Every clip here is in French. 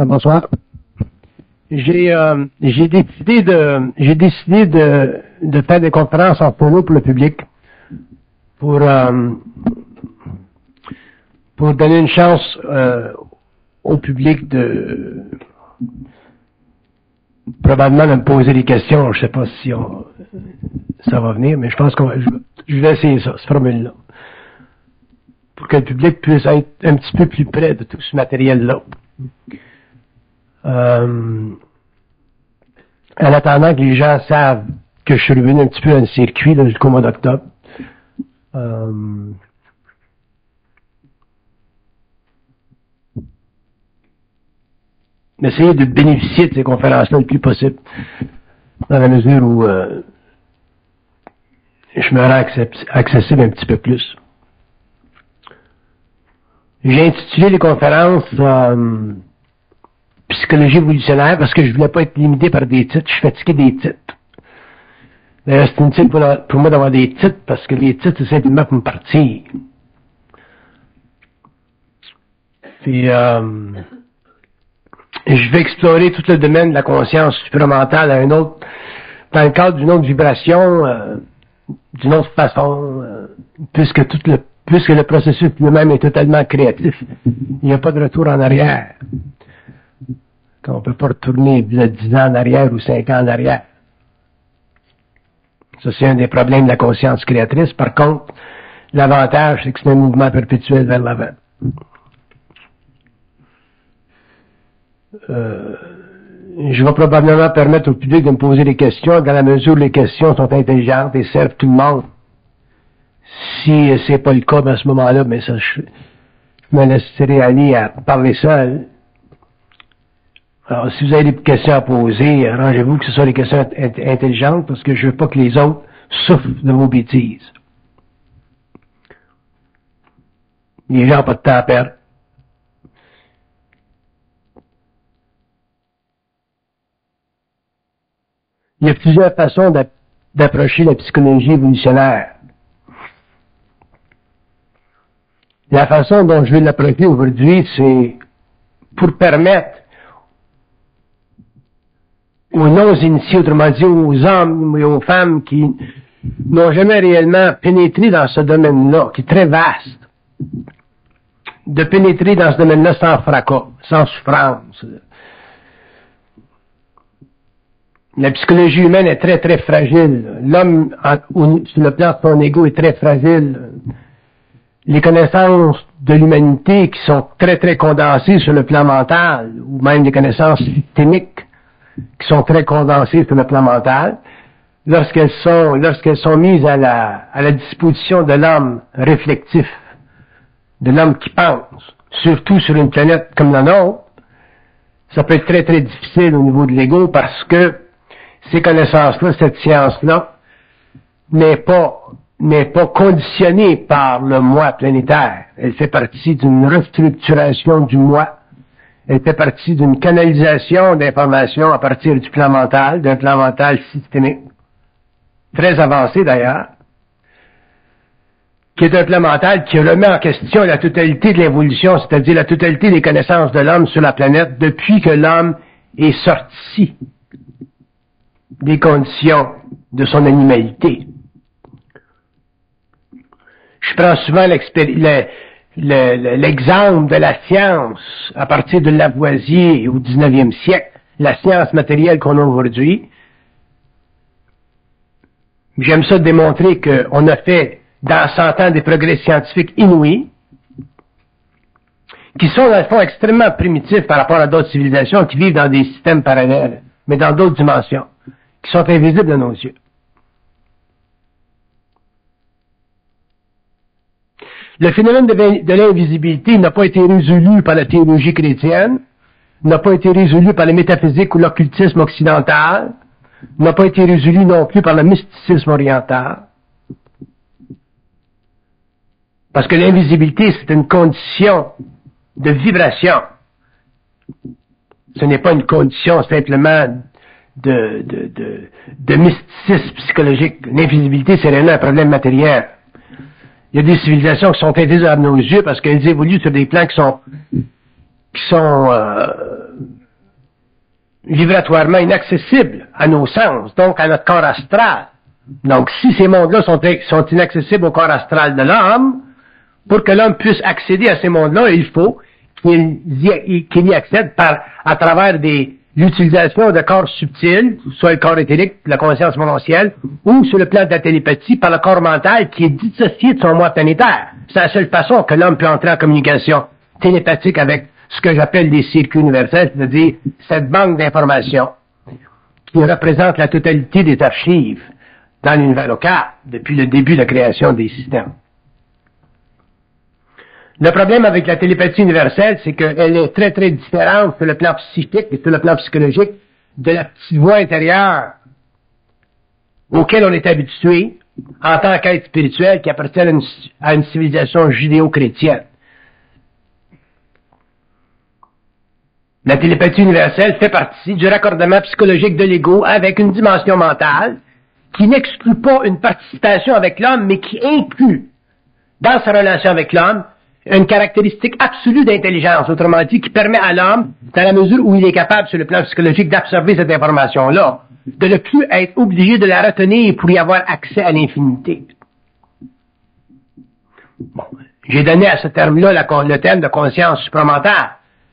Bonsoir. J'ai décidé de faire des conférences en polo pour le public pour donner une chance au public de probablement de me poser des questions. Je sais pas si ça va venir, mais je pense je vais essayer ça, cette formule-là, pour que le public puisse être un petit peu plus près de tout ce matériel-là. En attendant que les gens savent que je suis revenu un petit peu dans le circuit là, jusqu'au mois d'octobre. Essayer de bénéficier de ces conférences-là le plus possible, dans la mesure où je me rends accessible un petit peu plus. J'ai intitulé les conférences Psychologie évolutionnaire parce que je voulais pas être limité par des titres. Je suis fatigué des titres. D'ailleurs, c'est inutile pour moi d'avoir des titres parce que les titres, c'est simplement pour me partir. Puis, je vais explorer tout le domaine de la conscience supramentale dans le cadre d'une autre vibration, d'une autre façon, puisque le processus lui-même est totalement créatif. Il n'y a pas de retour en arrière. On ne peut pas retourner 10 ans en arrière ou 5 ans en arrière. Ça, c'est un des problèmes de la conscience créatrice. Par contre, l'avantage, c'est que c'est un mouvement perpétuel vers l'avant. Je vais probablement permettre au public de me poser des questions dans la mesure où les questions sont intelligentes et servent tout le monde. Si c'est pas le cas, à ce moment-là, mais ça, je me laisserai aller à parler seul. Alors, si vous avez des questions à poser, arrangez-vous que ce soit des questions intelligentes parce que je veux pas que les autres souffrent de vos bêtises. Les gens n'ont pas de temps à perdre. Il y a plusieurs façons d'approcher la psychologie évolutionnaire. La façon dont je vais l'approcher aujourd'hui, c'est pour permettre aux non-initiés, autrement dit aux hommes et aux femmes qui n'ont jamais réellement pénétré dans ce domaine-là, qui est très vaste, de pénétrer dans ce domaine-là sans fracas, sans souffrance. La psychologie humaine est très, très fragile. L'homme, sur le plan de son ego, est très fragile. Les connaissances de l'humanité qui sont très, très condensées sur le plan mental, ou même les connaissances systémiques, qui sont très condensées sur le plan mental, lorsqu'elles sont mises à la disposition de l'homme réflectif, de l'homme qui pense, surtout sur une planète comme la nôtre, ça peut être très très difficile au niveau de l'ego parce que ces connaissances-là, cette science-là, n'est pas conditionnée par le moi planétaire. Elle fait partie d'une restructuration du moi. Elle fait partie d'une canalisation d'informations à partir du plan mental, d'un plan mental systémique, très avancé d'ailleurs, qui est un plan mental qui remet en question la totalité de l'évolution, c'est-à-dire la totalité des connaissances de l'homme sur la planète depuis que l'homme est sorti des conditions de son animalité. Je prends souvent l'exemple de la science à partir de Lavoisier au 19e siècle, la science matérielle qu'on a aujourd'hui. J'aime ça démontrer qu'on a fait dans 100 ans des progrès scientifiques inouïs, qui sont dans le fond extrêmement primitifs par rapport à d'autres civilisations qui vivent dans des systèmes parallèles, mais dans d'autres dimensions, qui sont invisibles à nos yeux. Le phénomène de l'invisibilité n'a pas été résolu par la théologie chrétienne, n'a pas été résolu par la métaphysique ou l'occultisme occidental, n'a pas été résolu non plus par le mysticisme oriental. Parce que l'invisibilité, c'est une condition de vibration. Ce n'est pas une condition simplement de mysticisme psychologique. L'invisibilité, c'est réellement un problème matériel. Il y a des civilisations qui sont invisibles à nos yeux parce qu'elles évoluent sur des plans qui sont vibratoirement inaccessibles à nos sens, donc à notre corps astral. Donc, si ces mondes-là sont inaccessibles au corps astral de l'homme, pour que l'homme puisse accéder à ces mondes-là, il faut qu'il y accède à travers l'utilisation de corps subtils, soit le corps éthérique, la conscience mondiale, ou sur le plan de la télépathie, par le corps mental qui est dissocié de son moi planétaire. C'est la seule façon que l'homme peut entrer en communication télépathique avec ce que j'appelle les circuits universels, c'est-à-dire cette banque d'informations qui représente la totalité des archives dans l'univers local depuis le début de la création des systèmes. Le problème avec la télépathie universelle, c'est qu'elle est très, très différente sur le plan psychique et sur le plan psychologique de la petite voix intérieure auquel on est habitué en tant qu'être spirituel qui appartient à une civilisation judéo-chrétienne. La télépathie universelle fait partie du raccordement psychologique de l'ego avec une dimension mentale qui n'exclut pas une participation avec l'homme, mais qui inclut dans sa relation avec l'homme une caractéristique absolue d'intelligence, autrement dit, qui permet à l'homme, dans la mesure où il est capable sur le plan psychologique d'absorber cette information-là, de ne plus être obligé de la retenir pour y avoir accès à l'infinité. Bon, j'ai donné à ce terme-là le terme de conscience supramentale.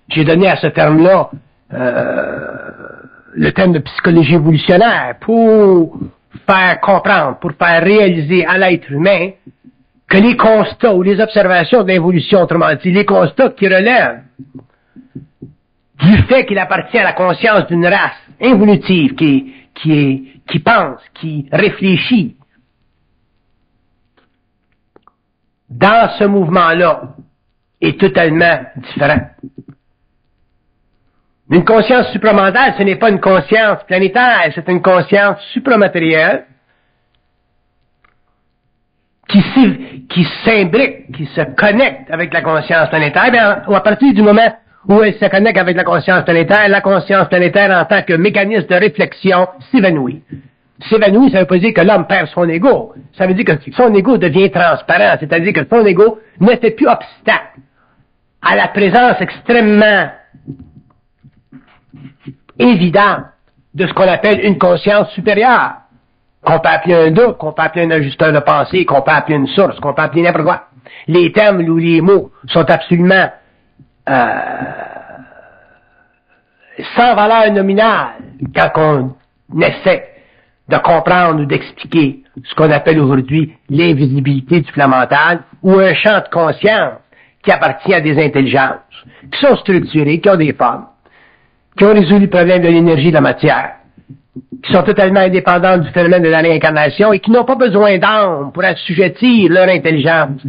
J'ai donné à ce terme-là le terme de psychologie évolutionnaire pour faire comprendre, pour faire réaliser à l'être humain que les constats ou les observations de l'évolution, autrement dit, les constats qui relèvent du fait qu'il appartient à la conscience d'une race évolutive qui pense, qui réfléchit, dans ce mouvement-là, est totalement différent. Une conscience supramentale, ce n'est pas une conscience planétaire, c'est une conscience supramatérielle qui s'imbrique, qui se connecte avec la conscience planétaire. Bien, à partir du moment où elle se connecte avec la conscience planétaire en tant que mécanisme de réflexion s'évanouit. S'évanouit, ça veut pas dire que l'homme perd son ego. Ça veut dire que son ego devient transparent, c'est-à-dire que son ego ne fait plus obstacle à la présence extrêmement évidente de ce qu'on appelle une conscience supérieure, qu'on peut appeler un doute, qu'on peut appeler un ajusteur de pensée, qu'on peut appeler une source, qu'on peut appeler n'importe quoi. Les termes ou les mots sont absolument sans valeur nominale quand on essaie de comprendre ou d'expliquer ce qu'on appelle aujourd'hui l'invisibilité du plan mental ou un champ de conscience qui appartient à des intelligences qui sont structurées, qui ont des formes, qui ont résolu le problème de l'énergie et de la matière, qui sont totalement indépendantes du phénomène de la réincarnation et qui n'ont pas besoin d'âme pour assujettir leur intelligence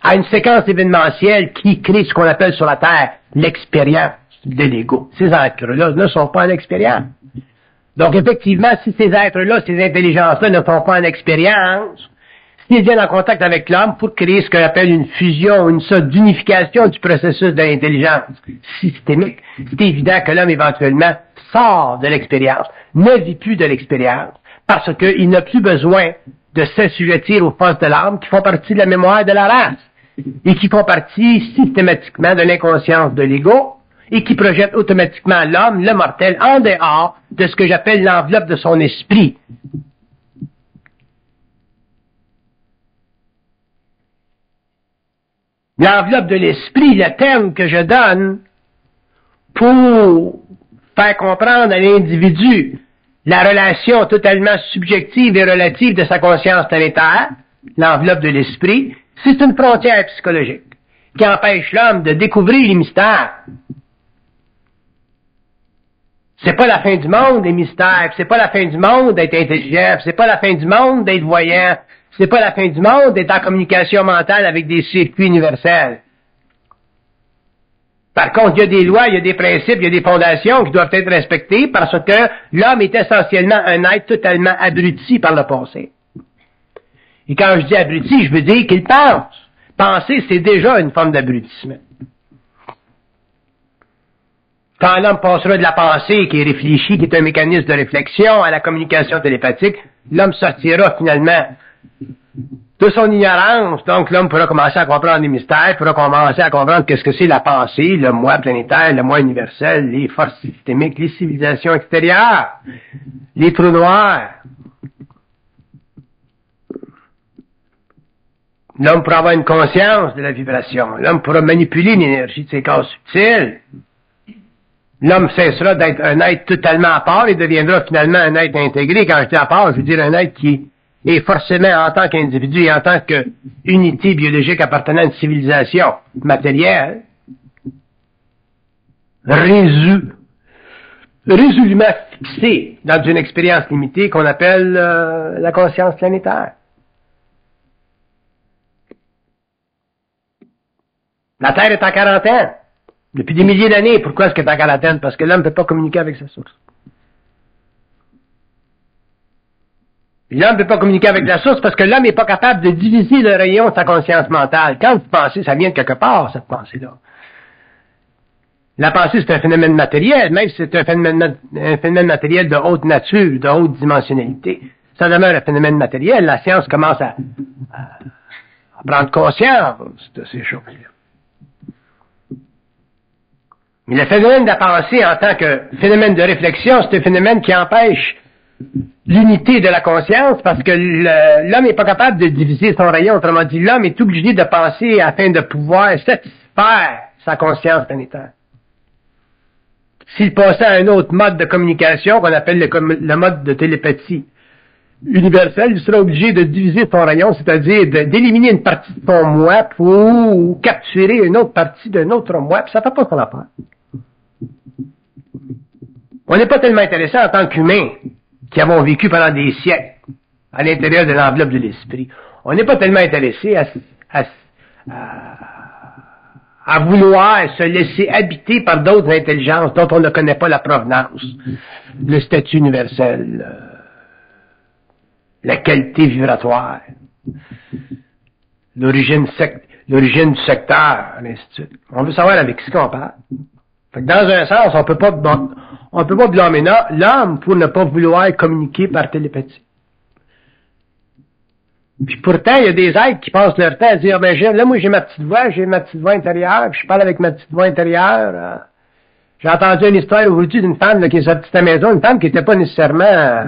à une séquence événementielle qui crée ce qu'on appelle sur la Terre l'expérience de l'ego. Ces êtres-là ne sont pas en expérience. Donc, effectivement, si ces êtres-là, ces intelligences-là ne font pas en expérience, s'ils viennent en contact avec l'homme pour créer ce qu'on appelle une fusion, une sorte d'unification du processus de l'intelligence systémique, c'est évident que l'homme, éventuellement, sort de l'expérience, ne vit plus de l'expérience, parce qu'il n'a plus besoin de s'assujettir aux forces de l'âme qui font partie de la mémoire de la race et qui font partie systématiquement de l'inconscience de l'ego et qui projettent automatiquement l'homme, le mortel, en dehors de ce que j'appelle l'enveloppe de son esprit. L'enveloppe de l'esprit, le terme que je donne pour faire comprendre à l'individu la relation totalement subjective et relative de sa conscience planétaire, l'enveloppe de l'esprit, c'est une frontière psychologique qui empêche l'homme de découvrir les mystères. C'est pas la fin du monde, les mystères, c'est pas la fin du monde d'être intelligent, c'est pas la fin du monde d'être voyant, c'est pas la fin du monde d'être en communication mentale avec des circuits universels. Par contre, il y a des lois, il y a des principes, il y a des fondations qui doivent être respectées parce que l'homme est essentiellement un être totalement abruti par le passé. Et quand je dis abruti, je veux dire qu'il pense. Penser, c'est déjà une forme d'abrutissement. Quand l'homme passera de la pensée qui est réfléchie, qui est un mécanisme de réflexion, à la communication télépathique, l'homme sortira finalement de son ignorance, donc l'homme pourra commencer à comprendre les mystères, pourra commencer à comprendre qu'est-ce que c'est la pensée, le moi planétaire, le moi universel, les forces systémiques, les civilisations extérieures, les trous noirs. L'homme pourra avoir une conscience de la vibration. L'homme pourra manipuler l'énergie de ses corps subtils. L'homme cessera d'être un être totalement à part et deviendra finalement un être intégré. Quand je dis à part, je veux dire un être qui est forcément en tant qu'individu et en tant qu'unité biologique appartenant à une civilisation matérielle, résolument fixé dans une expérience limitée qu'on appelle la conscience planétaire. La Terre est en quarantaine. Depuis des milliers d'années. Pourquoi est-ce qu'elle est en quarantaine? Parce que l'homme ne peut pas communiquer avec sa source. L'homme ne peut pas communiquer avec la source parce que l'homme n'est pas capable de diviser le rayon de sa conscience mentale. Quand vous pensez, ça vient de quelque part, cette pensée-là. La pensée, c'est un phénomène matériel, même si c'est un phénomène matériel de haute nature, de haute dimensionnalité. Ça demeure un phénomène matériel. La science commence à prendre conscience de ces choses-là. Mais le phénomène de la pensée en tant que phénomène de réflexion, c'est un phénomène qui empêche l'unité de la conscience parce que l'homme n'est pas capable de diviser son rayon. Autrement dit, l'homme est obligé de penser afin de pouvoir satisfaire sa conscience planétaire. S'il passait à un autre mode de communication qu'on appelle le mode de télépathie universelle, il sera obligé de diviser son rayon, c'est-à-dire d'éliminer une partie de son moi pour capturer une autre partie d'un autre moi, puis ça ne fait pas son affaire. On n'est pas tellement intéressé en tant qu'humains qui avons vécu pendant des siècles à l'intérieur de l'enveloppe de l'esprit. On n'est pas tellement intéressé à vouloir se laisser habiter par d'autres intelligences dont on ne connaît pas la provenance, le statut universel, la qualité vibratoire, l'origine du secteur, ainsi de suite. On veut savoir avec qui on parle. Fait que dans un sens, on peut pas blâmer l'homme pour ne pas vouloir communiquer par télépathie. Puis pourtant, il y a des êtres qui passent leur temps à dire, là, moi, j'ai ma petite voix intérieure, puis je parle avec ma petite voix intérieure. J'ai entendu une histoire aujourd'hui d'une femme là, qui est sortie de sa maison, une femme qui n'était pas nécessairement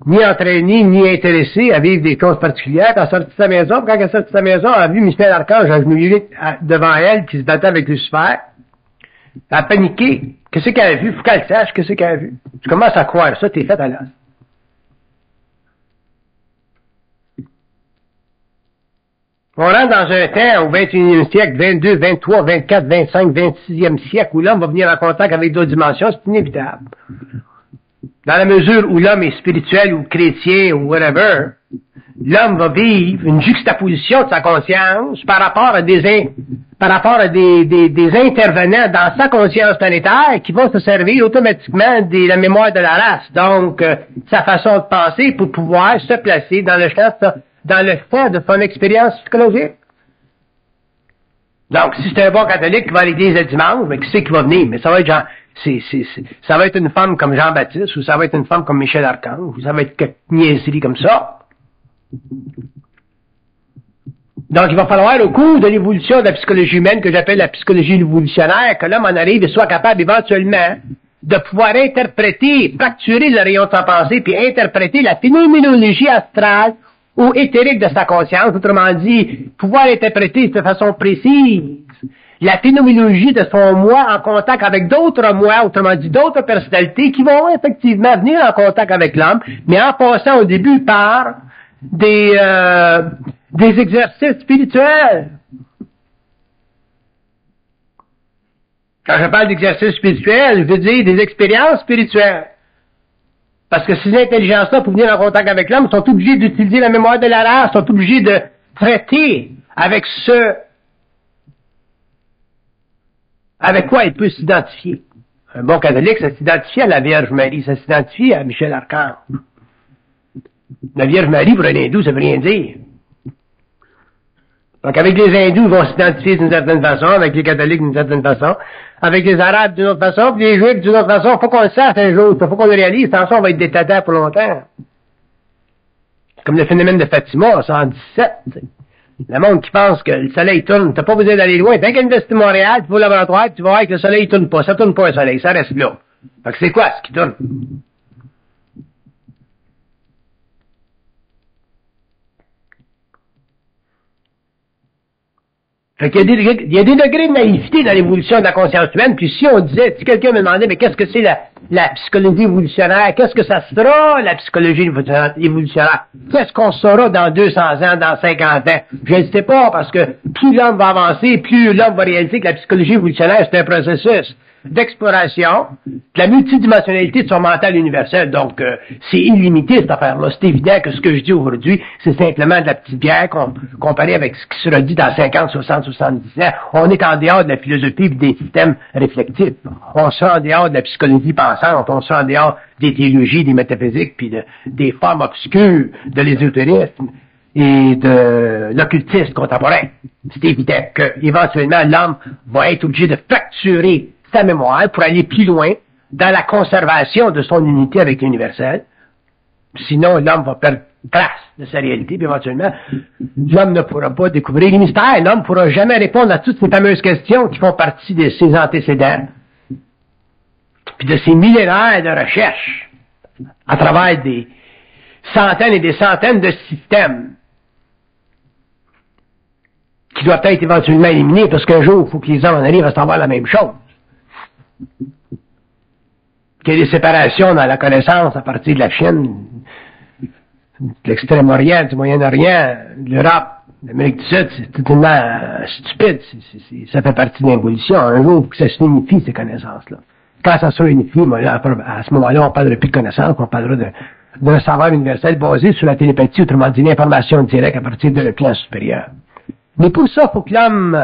ni entraînée, ni intéressée à vivre des choses particulières. Elle est sortie de sa maison, puis quand elle est sortie de sa maison, elle a vu Michel Archange agenouillé devant elle, qui se battait avec Lucifer. Elle a paniqué. Qu'est-ce qu'elle a vu? Faut qu'elle sache qu'est-ce qu'elle a vu. Tu commences à croire ça, t'es fait à l'os. On rentre dans un temps au 21e siècle, 22, 23, 24, 25, 26e siècle, où l'homme va venir en contact avec d'autres dimensions, c'est inévitable. Dans la mesure où l'homme est spirituel ou chrétien ou whatever, l'homme va vivre une juxtaposition de sa conscience par rapport à des intervenants dans sa conscience planétaire qui vont se servir automatiquement de la mémoire de la race. Donc, sa façon de penser pour pouvoir se placer dans le champ de son expérience psychologique. Donc, si c'est un bon catholique qui va à l'église le dimanche, mais qui sait qui va venir? Mais ça va être genre, ça va être une femme comme Jean-Baptiste, ou ça va être une femme comme Michel Archange, ou ça va être quelque niaiserie comme ça. Donc, il va falloir, au cours de l'évolution de la psychologie humaine, que j'appelle la psychologie évolutionnaire, que l'homme en arrive et soit capable éventuellement de pouvoir interpréter, fracturer le rayon de sa pensée, puis interpréter la phénoménologie astrale ou éthérique de sa conscience, autrement dit, pouvoir interpréter de façon précise la phénoménologie de son moi en contact avec d'autres moi, autrement dit d'autres personnalités qui vont effectivement venir en contact avec l'homme, mais en passant au début par des exercices spirituels. Quand je parle d'exercices spirituels, je veux dire des expériences spirituelles. Parce que ces intelligences-là, pour venir en contact avec l'homme, sont obligées d'utiliser la mémoire de la race, sont obligées de traiter avec avec quoi il peut s'identifier. Un bon catholique, ça s'identifie à la Vierge Marie, ça s'identifie à Michel Archange. La Vierge Marie, pour un hindou, ça veut rien dire. Donc, avec les hindous, ils vont s'identifier d'une certaine façon, avec les catholiques d'une certaine façon, avec les arabes d'une autre façon, puis les juifs d'une autre façon. Faut qu'on le sache un jour, faut qu'on le réalise, sans ça, on va être des tatas pour longtemps. Comme le phénomène de Fatima en 117. T'sais. Le monde qui pense que le soleil tourne, t'as pas besoin d'aller loin. Dès qu'il investit Montréal, tu vas au laboratoire, tu vas voir que le soleil tourne pas. Ça tourne pas le soleil, ça reste là. Fait que c'est quoi ce qui tourne? Fait qu'il y a des degrés de naïveté dans l'évolution de la conscience humaine, puis si on disait, si quelqu'un me demandait, mais qu'est-ce que c'est la psychologie évolutionnaire, qu'est-ce que ça sera, la psychologie évolutionnaire, qu'est-ce qu'on saura dans 200 ans, dans 50 ans, je ne sais pas, parce que plus l'homme va avancer, plus l'homme va réaliser que la psychologie évolutionnaire, c'est un processus d'exploration, de la multidimensionnalité de son mental universel. Donc, c'est illimité, cette affaire-là. C'est évident que ce que je dis aujourd'hui, c'est simplement de la petite bière comparé avec ce qui sera dit dans 50, 60, 70 ans. On est en dehors de la philosophie et des systèmes réflectifs. On sera en dehors de la psychologie pensante. On sera en dehors des théologies, des métaphysiques, puis des formes obscures de l'ésotérisme et de l'occultisme contemporain. C'est évident que, éventuellement, l'homme va être obligé de fracturer sa mémoire pour aller plus loin dans la conservation de son unité avec l'universel. Sinon, l'homme va perdre trace de sa réalité, puis éventuellement, l'homme ne pourra pas découvrir les mystères. L'homme ne pourra jamais répondre à toutes ces fameuses questions qui font partie de ses antécédents, puis de ces millénaires de recherche à travers des centaines et des centaines de systèmes qui doivent être éventuellement éliminés, parce qu'un jour, il faut que les hommes en arrivent à savoir la même chose. Qu'il y a des séparations dans la connaissance à partir de la Chine, de l'Extrême-Orient, du Moyen-Orient, de l'Europe, de l'Amérique du Sud, c'est totalement stupide. Ça fait partie de l'évolution. Un jour, que ça se unifie, ces connaissances-là. Quand ça sera unifié, à ce moment-là, on parlera plus de connaissances, on parlera d'un savoir universel basé sur la télépathie, autrement dit, l'information directe à partir d'un plan supérieur. Mais pour ça, il faut que l'homme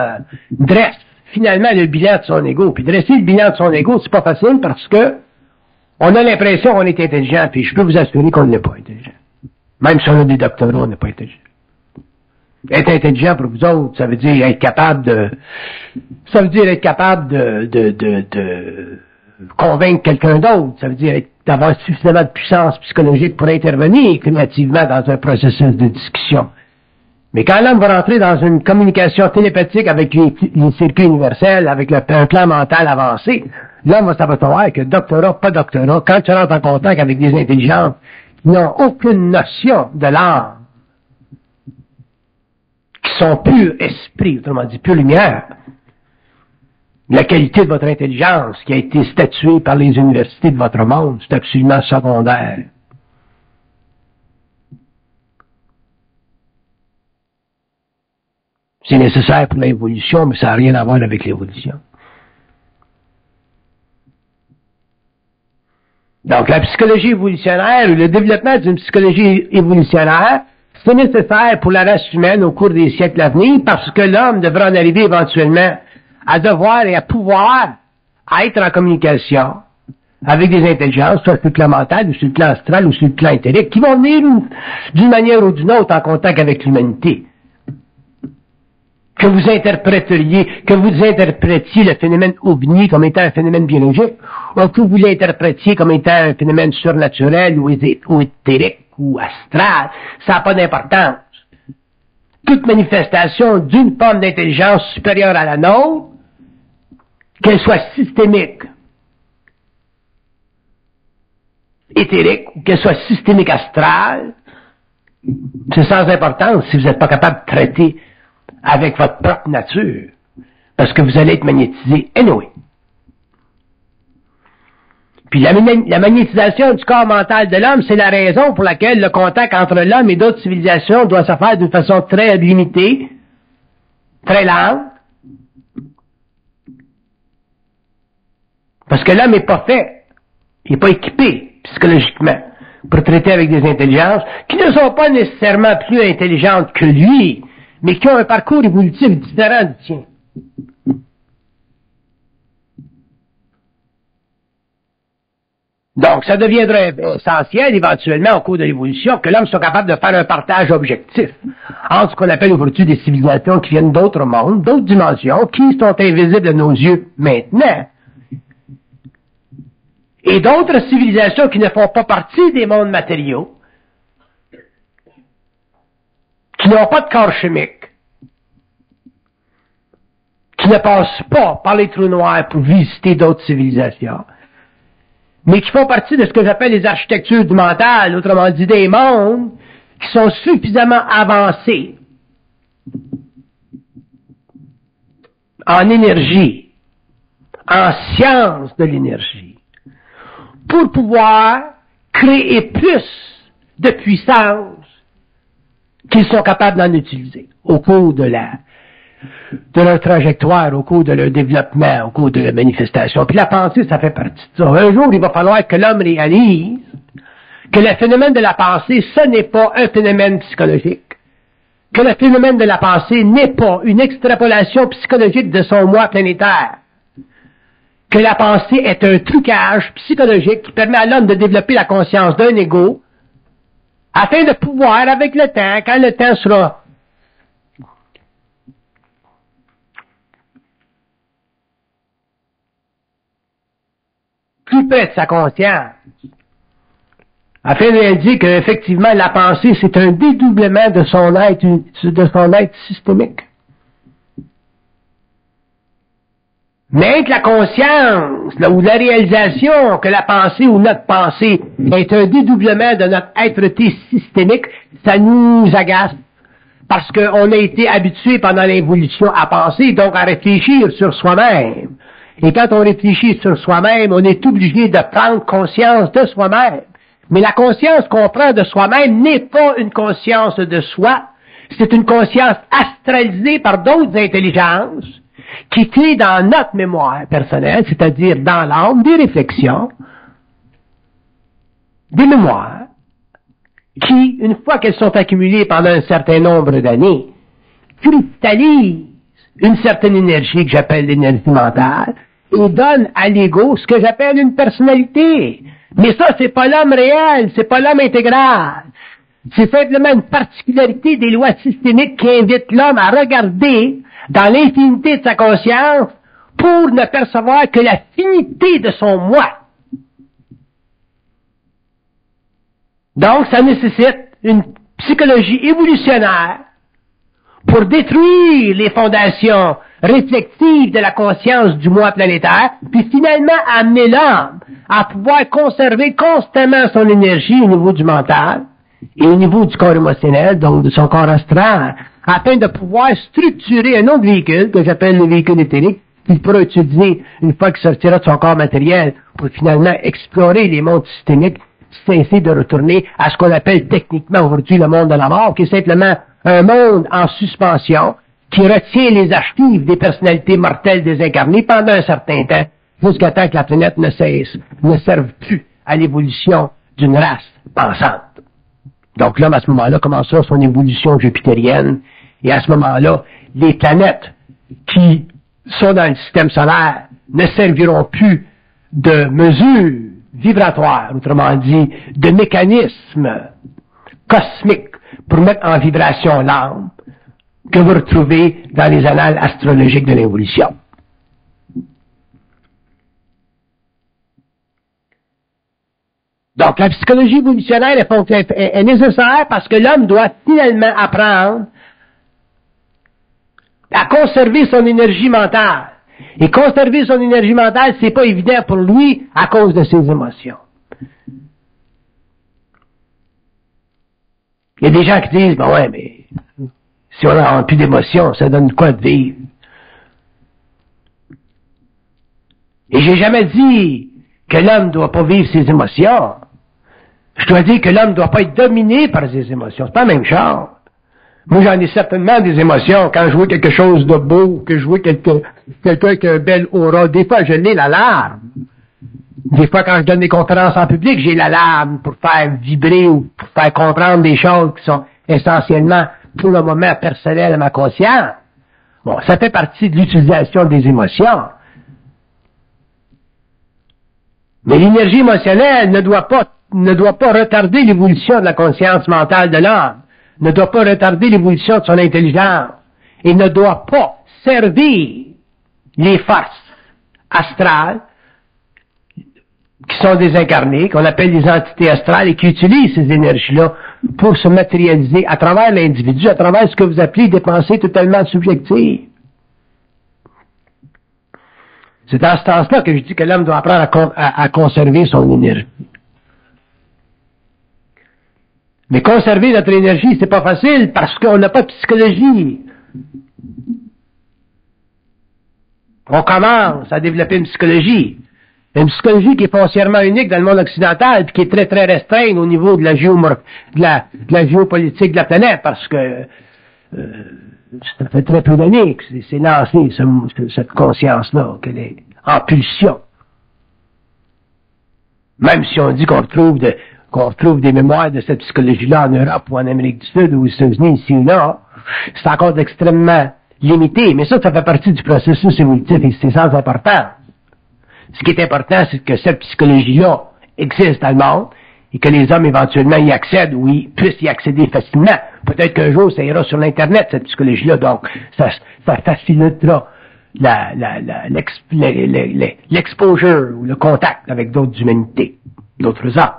dresse finalement le bilan de son ego. Puis dresser le bilan de son ego, c'est pas facile parce que on a l'impression qu'on est intelligent, puis je peux vous assurer qu'on n'est pas intelligent. Même si on a des doctorats, on n'est pas intelligent. Être intelligent pour vous autres, ça veut dire être capable de convaincre quelqu'un d'autre. Ça veut dire d'avoir suffisamment de puissance psychologique pour intervenir créativement dans un processus de discussion. Mais quand l'homme va rentrer dans une communication télépathique avec les circuits universels, avec un plan mental avancé, l'homme va s'apercevoir que doctorat, pas doctorat, quand tu rentres en contact avec des intelligences qui n'ont aucune notion de l'âme, qui sont pur esprit, autrement dit pure lumière, la qualité de votre intelligence qui a été statuée par les universités de votre monde, c'est absolument secondaire. C'est nécessaire pour l'évolution, mais ça n'a rien à voir avec l'évolution. Donc, la psychologie évolutionnaire, ou le développement d'une psychologie évolutionnaire, c'est nécessaire pour la race humaine au cours des siècles à venir, parce que l'homme devra en arriver éventuellement à devoir et à pouvoir être en communication avec des intelligences, soit sur le plan mental, ou sur le plan astral, ou sur le plan éthérique, qui vont venir d'une manière ou d'une autre en contact avec l'humanité. Que vous interprétiez le phénomène ovni comme étant un phénomène biologique, ou que vous l'interprétiez comme étant un phénomène surnaturel ou éthérique ou astral, ça n'a pas d'importance. Toute manifestation d'une forme d'intelligence supérieure à la nôtre, qu'elle soit systémique, éthérique, ou qu'elle soit systémique astrale, c'est sans importance si vous n'êtes pas capable de traiter avec votre propre nature, parce que vous allez être magnétisé anyway. Puis la magnétisation du corps mental de l'homme, c'est la raison pour laquelle le contact entre l'homme et d'autres civilisations doit se faire d'une façon très limitée, très lente, parce que l'homme n'est pas fait, il n'est pas équipé psychologiquement pour traiter avec des intelligences qui ne sont pas nécessairement plus intelligentes que lui, mais qui ont un parcours évolutif différent du tien. Donc, ça deviendrait essentiel, éventuellement, au cours de l'évolution, que l'homme soit capable de faire un partage objectif entre ce qu'on appelle aujourd'hui des civilisations qui viennent d'autres mondes, d'autres dimensions, qui sont invisibles à nos yeux maintenant, et d'autres civilisations qui ne font pas partie des mondes matériaux, qui n'ont pas de corps chimique, qui ne passent pas par les trous noirs pour visiter d'autres civilisations, mais qui font partie de ce que j'appelle les architectures du mental, autrement dit des mondes qui sont suffisamment avancés en énergie, en science de l'énergie, pour pouvoir créer plus de puissance qu'ils sont capables d'en utiliser au cours de leur trajectoire, au cours de leur développement, au cours de leur manifestation. Puis la pensée, ça fait partie de ça. Un jour, il va falloir que l'homme réalise que le phénomène de la pensée, ce n'est pas un phénomène psychologique, que le phénomène de la pensée n'est pas une extrapolation psychologique de son moi planétaire, que la pensée est un trucage psychologique qui permet à l'homme de développer la conscience d'un ego afin de pouvoir, avec le temps, quand le temps sera plus près de sa conscience, afin d'indiquer qu'effectivement la pensée c'est un dédoublement de son être systémique. Mais que la conscience, là, ou la réalisation que la pensée ou notre pensée est un dédoublement de notre être-té systémique, ça nous agace. Parce qu'on a été habitué pendant l'évolution à penser, donc à réfléchir sur soi-même. Et quand on réfléchit sur soi-même, on est obligé de prendre conscience de soi-même. Mais la conscience qu'on prend de soi-même n'est pas une conscience de soi, c'est une conscience astralisée par d'autres intelligences qui créent dans notre mémoire personnelle, c'est-à-dire dans l'âme, des réflexions, des mémoires, qui, une fois qu'elles sont accumulées pendant un certain nombre d'années, cristallisent une certaine énergie que j'appelle l'énergie mentale et donnent à l'ego ce que j'appelle une personnalité. Mais ça, c'est pas l'homme réel, c'est pas l'homme intégral. C'est simplement une particularité des lois systémiques qui invitent l'homme à regarder dans l'infinité de sa conscience pour ne percevoir que la finité de son moi. Donc, ça nécessite une psychologie évolutionnaire pour détruire les fondations réflexives de la conscience du moi planétaire, puis finalement amener l'homme à pouvoir conserver constamment son énergie au niveau du mental et au niveau du corps émotionnel, donc de son corps astral, afin de pouvoir structurer un autre véhicule que j'appelle le véhicule éthérique, qu'il pourra utiliser une fois qu'il sortira de son corps matériel pour finalement explorer les mondes systémiques, cesser de retourner à ce qu'on appelle techniquement aujourd'hui le monde de la mort, qui est simplement un monde en suspension qui retient les archives des personnalités mortelles désincarnées pendant un certain temps, jusqu'à temps que la planète ne serve plus à l'évolution d'une race pensante. Donc l'homme, à ce moment-là, commencera son évolution jupitérienne, et à ce moment-là, les planètes qui sont dans le système solaire ne serviront plus de mesure vibratoire, autrement dit, de mécanisme cosmique pour mettre en vibration l'âme que vous retrouvez dans les annales astrologiques de l'évolution. Donc, la psychologie évolutionnaire est nécessaire parce que l'homme doit finalement apprendre à conserver son énergie mentale. Et conserver son énergie mentale, c'est pas évident pour lui à cause de ses émotions. Il y a des gens qui disent, ben ouais, mais si on n'a plus d'émotions, ça donne quoi de vivre? Et j'ai jamais dit que l'homme ne doit pas vivre ses émotions. Je dois dire que l'homme ne doit pas être dominé par ses émotions. C'est pas la même chose. Moi, j'en ai certainement des émotions. Quand je vois quelque chose de beau, que je vois quelqu'un qui a une belle aura, des fois, je l'ai la larme. Des fois, quand je donne des conférences en public, j'ai la larme pour faire vibrer ou pour faire comprendre des choses qui sont essentiellement, pour le moment, personnelles à ma conscience. Bon, ça fait partie de l'utilisation des émotions. Mais l'énergie émotionnelle ne doit pas retarder l'évolution de la conscience mentale de l'homme, ne doit pas retarder l'évolution de son intelligence, et ne doit pas servir les forces astrales qui sont désincarnées, qu'on appelle les entités astrales, et qui utilisent ces énergies-là pour se matérialiser à travers l'individu, à travers ce que vous appelez des pensées totalement subjectives. C'est dans ce sens-là que je dis que l'homme doit apprendre à conserver son énergie. Mais conserver notre énergie, c'est pas facile parce qu'on n'a pas de psychologie. On commence à développer une psychologie qui est foncièrement unique dans le monde occidental, puis qui est très très restreinte au niveau de la géopolitique de la planète, parce que ça fait très peu d'années que c'est lancé cette conscience-là, qu'elle est en pulsion. Même si on dit qu'on retrouve des mémoires de cette psychologie-là en Europe ou en Amérique du Sud ou aux États-Unis, ici ou là, c'est encore extrêmement limité. Mais ça fait partie du processus évolutif et c'est sans importance. Ce qui est important, c'est que cette psychologie-là existe dans le monde et que les hommes éventuellement y accèdent ou puissent y accéder facilement. Peut-être qu'un jour, ça ira sur l'Internet, cette psychologie-là, donc ça facilitera l'exposure ou le contact avec d'autres humanités, d'autres hommes.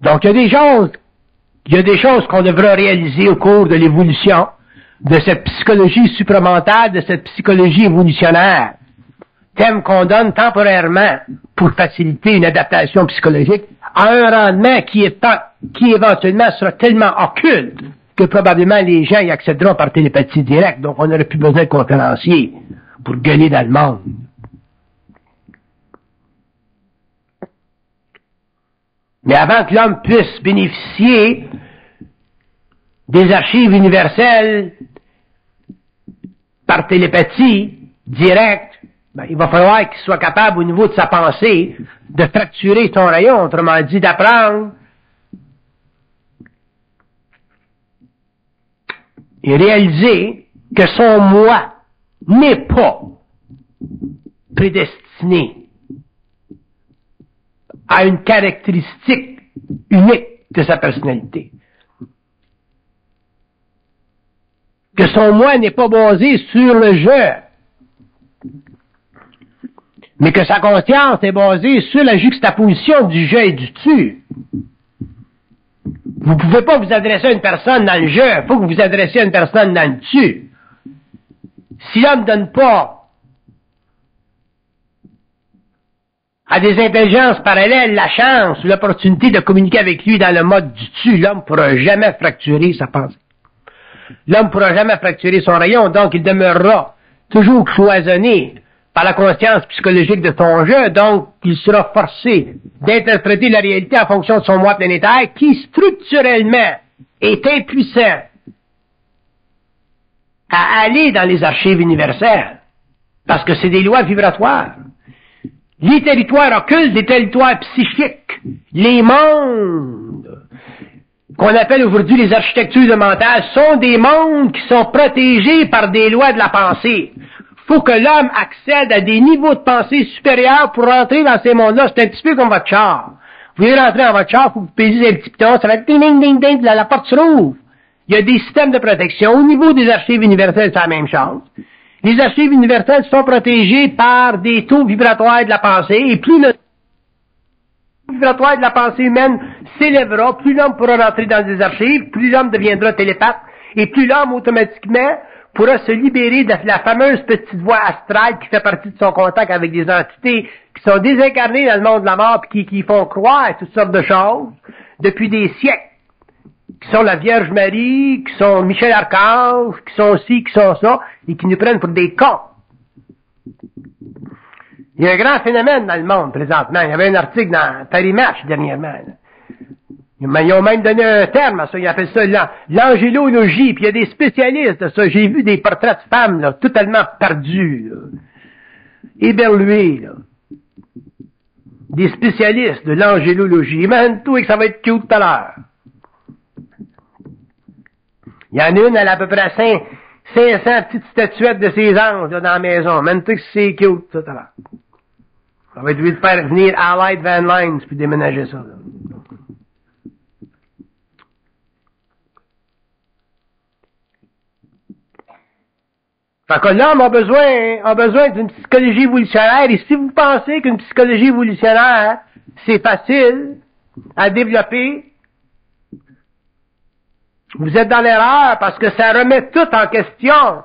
Donc, il y a des choses qu'on devra réaliser au cours de l'évolution de cette psychologie supramentale, de cette psychologie évolutionnaire, thème qu'on donne temporairement pour faciliter une adaptation psychologique à un rendement qui éventuellement sera tellement occulte que probablement les gens y accéderont par télépathie directe, donc on n'aurait plus besoin de conférenciers pour gueuler dans le monde. Mais avant que l'homme puisse bénéficier des archives universelles par télépathie directe, il va falloir qu'il soit capable au niveau de sa pensée de fracturer son rayon, autrement dit d'apprendre et réaliser que son moi n'est pas prédestiné à une caractéristique unique de sa personnalité. Que son moi n'est pas basé sur le je, mais que sa conscience est basée sur la juxtaposition du je et du tu. Vous ne pouvez pas vous adresser à une personne dans le je, il faut que vous vous adressiez à une personne dans le tu. Si l'homme ne donne pas à des intelligences parallèles la chance ou l'opportunité de communiquer avec lui dans le mode du tu, l'homme ne pourra jamais fracturer sa pensée. L'homme ne pourra jamais fracturer son rayon, donc il demeurera toujours cloisonné par la conscience psychologique de son je, donc il sera forcé d'interpréter la réalité en fonction de son moi planétaire qui structurellement est impuissant à aller dans les archives universelles, parce que c'est des lois vibratoires. Les territoires occultes, les territoires psychiques, les mondes qu'on appelle aujourd'hui les architectures mentales, sont des mondes qui sont protégés par des lois de la pensée. Faut que l'homme accède à des niveaux de pensée supérieurs pour rentrer dans ces mondes-là. C'est un petit peu comme votre char. Vous voulez rentrer dans votre char, faut que vous payez un petit piton, ça va être ding, ding, ding, ding, la porte se rouvre. Il y a des systèmes de protection. Au niveau des archives universelles, c'est la même chose. Les archives universelles sont protégées par des taux vibratoires de la pensée, et plus le taux vibratoire de la pensée humaine s'élèvera, plus l'homme pourra rentrer dans des archives, plus l'homme deviendra télépathe, et plus l'homme automatiquement pourra se libérer de la fameuse petite voix astrale qui fait partie de son contact avec des entités qui sont désincarnées dans le monde de la mort, puis qui font croire toutes sortes de choses depuis des siècles, qui sont la Vierge Marie, qui sont Michel Archange, qui sont ci, qui sont ça, et qui nous prennent pour des cons. Il y a un grand phénomène dans le monde présentement. Il y avait un article dans Paris Match dernièrement. Ils ont même donné un terme à ça. Ils appellent ça l'angélologie. Puis il y a des spécialistes de ça. J'ai vu des portraits de femmes là, totalement perdues, là, éberluées. Là. Des spécialistes de l'angélologie. Imagine-toi que ça va être cute tout à l'heure. Il y en a une, elle a à peu près 500 petites statuettes de ses anges là, dans la maison. Imagine-toi que c'est cute tout à l'heure. Ça va être lui de faire venir Allied Van Lines puis déménager ça. Là. Fait que l'homme a besoin d'une psychologie évolutionnaire, et si vous pensez qu'une psychologie évolutionnaire, c'est facile à développer, vous êtes dans l'erreur parce que ça remet tout en question.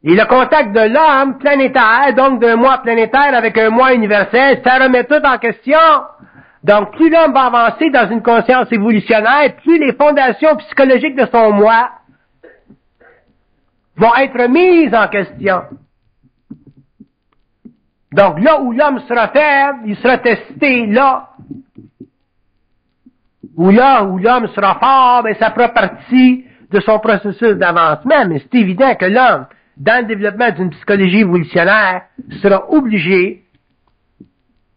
Et le contact de l'homme planétaire, donc d'un moi planétaire avec un moi universel, ça remet tout en question. Donc, plus l'homme va avancer dans une conscience évolutionnaire, plus les fondations psychologiques de son moi vont être mises en question. Donc, là où l'homme sera faible, il sera testé là. Ou là où l'homme sera fort, ben, ça fera partie de son processus d'avancement. Mais c'est évident que l'homme, dans le développement d'une psychologie évolutionnaire, sera obligé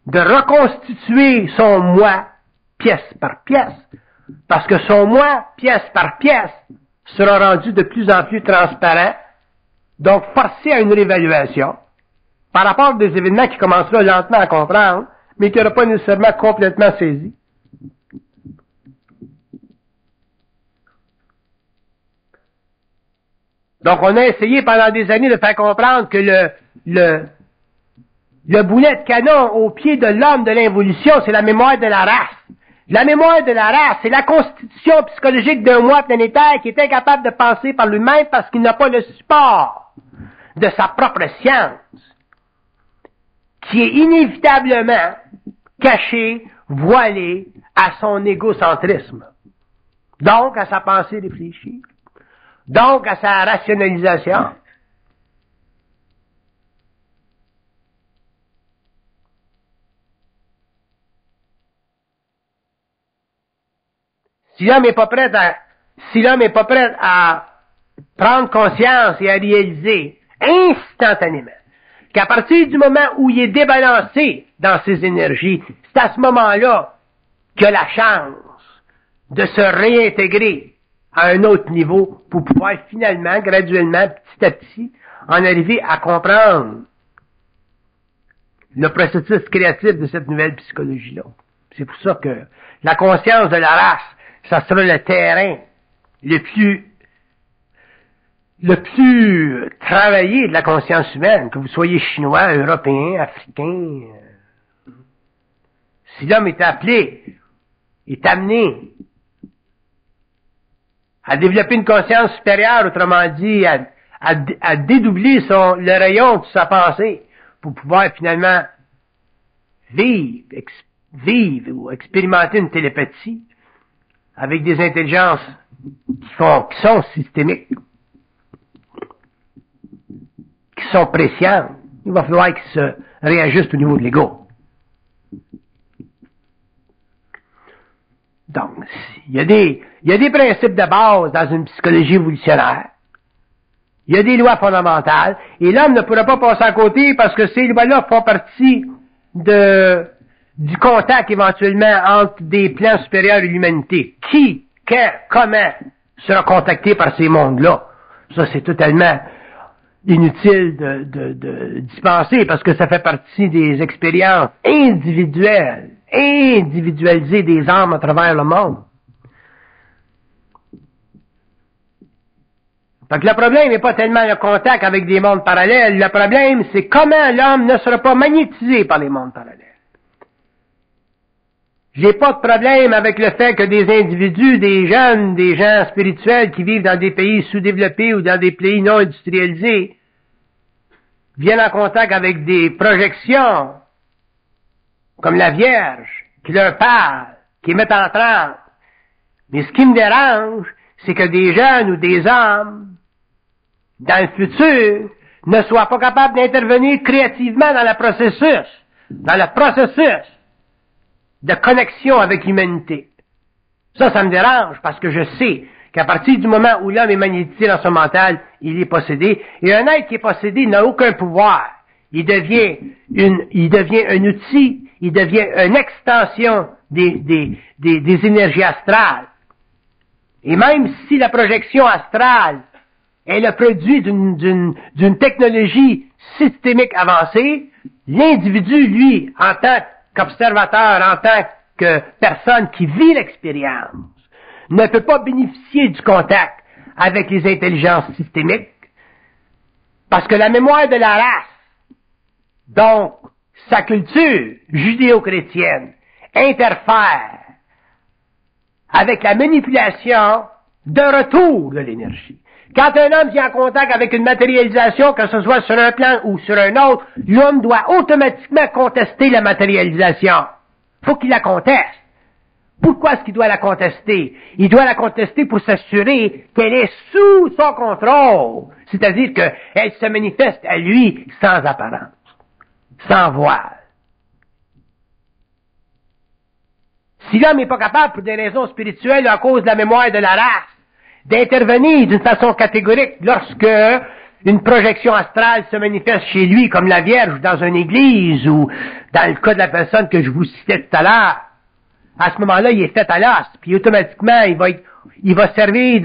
de reconstituer son moi pièce par pièce, parce que son moi, pièce par pièce, sera rendu de plus en plus transparent, donc forcé à une réévaluation, par rapport à des événements qui commenceront lentement à comprendre, mais qui n'aura pas nécessairement complètement saisi. Donc, on a essayé pendant des années de faire comprendre que le boulet de canon au pied de l'homme de l'involution, c'est la mémoire de la race. La mémoire de la race, c'est la constitution psychologique d'un moi planétaire qui est incapable de penser par lui-même parce qu'il n'a pas le support de sa propre science, qui est inévitablement caché, voilé à son égocentrisme. Donc, à sa pensée réfléchie. Donc, à sa rationalisation. Si l'homme n'est pas prêt à prendre conscience et à réaliser instantanément qu'à partir du moment où il est débalancé dans ses énergies, c'est à ce moment-là qu'il a la chance de se réintégrer à un autre niveau pour pouvoir finalement, graduellement, petit à petit, en arriver à comprendre le processus créatif de cette nouvelle psychologie-là. C'est pour ça que la conscience de la race, ça sera le terrain le plus travaillé de la conscience humaine, que vous soyez chinois, européen, africain. Si l'homme est appelé, est amené à développer une conscience supérieure, autrement dit, à dédoubler le rayon de sa pensée pour pouvoir finalement vivre ou expérimenter une télépathie avec des intelligences qui sont systémiques, qui sont prescientes. Il va falloir qu'ils se réajustent au niveau de l'ego. Donc, il y a des principes de base dans une psychologie évolutionnaire. Il y a des lois fondamentales, et l'homme ne pourra pas passer à côté parce que ces lois-là font partie du contact éventuellement entre des plans supérieurs et l'humanité. Qui, quand, comment sera contacté par ces mondes-là? Ça, c'est totalement inutile d'y penser parce que ça fait partie des expériences individualisées des âmes à travers le monde. Fait que le problème n'est pas tellement le contact avec des mondes parallèles, le problème c'est comment l'homme ne sera pas magnétisé par les mondes parallèles. J'ai pas de problème avec le fait que des individus, des jeunes, des gens spirituels qui vivent dans des pays sous-développés ou dans des pays non industrialisés viennent en contact avec des projections comme la Vierge, qui leur parle, qui les mettent en transe. Mais ce qui me dérange, c'est que des jeunes ou des hommes, dans le futur, ne soient pas capables d'intervenir créativement dans le processus de connexion avec l'humanité. Ça me dérange parce que je sais qu'à partir du moment où l'homme est magnétisé dans son mental, il est possédé. Et un être qui est possédé n'a aucun pouvoir. Il devient un outil, il devient une extension des énergies astrales. Et même si la projection astrale est le produit d'une technologie systémique avancée, l'individu, lui, en tant qu'observateur, en tant que personne qui vit l'expérience, ne peut pas bénéficier du contact avec les intelligences systémiques, parce que la mémoire de la race, donc sa culture judéo-chrétienne, interfère avec la manipulation de retour de l'énergie. Quand un homme vient en contact avec une matérialisation, que ce soit sur un plan ou sur un autre, l'homme doit automatiquement contester la matérialisation. Faut qu'il la conteste. Pourquoi est-ce qu'il doit la contester? Il doit la contester pour s'assurer qu'elle est sous son contrôle. C'est-à-dire qu'elle se manifeste à lui sans apparence, sans voile. Si l'homme n'est pas capable, pour des raisons spirituelles, à cause de la mémoire de la race, d'intervenir d'une façon catégorique lorsque une projection astrale se manifeste chez lui, comme la Vierge dans une église, ou dans le cas de la personne que je vous citais tout à l'heure, à ce moment-là, il est fait à l'os, puis automatiquement, il va servir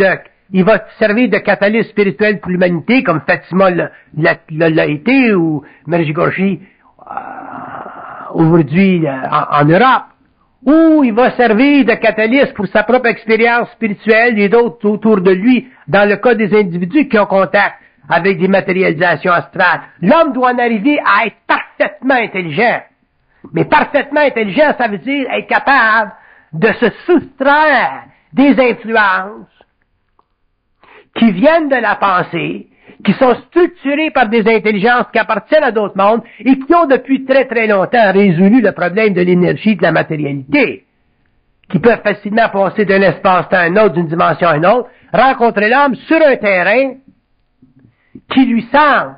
de catalyse spirituelle pour l'humanité, comme Fatima l'a été, ou Medjugorje aujourd'hui en Europe. Ou il va servir de catalyse pour sa propre expérience spirituelle et d'autres autour de lui, dans le cas des individus qui ont contact avec des matérialisations astrales. L'homme doit en arriver à être parfaitement intelligent. Mais parfaitement intelligent, ça veut dire être capable de se soustraire des influences qui viennent de la pensée, qui sont structurées par des intelligences qui appartiennent à d'autres mondes et qui ont depuis très très longtemps résolu le problème de l'énergie et de la matérialité, qui peuvent facilement passer d'un espace-temps à un autre, d'une dimension à une autre, rencontrer l'homme sur un terrain qui lui semble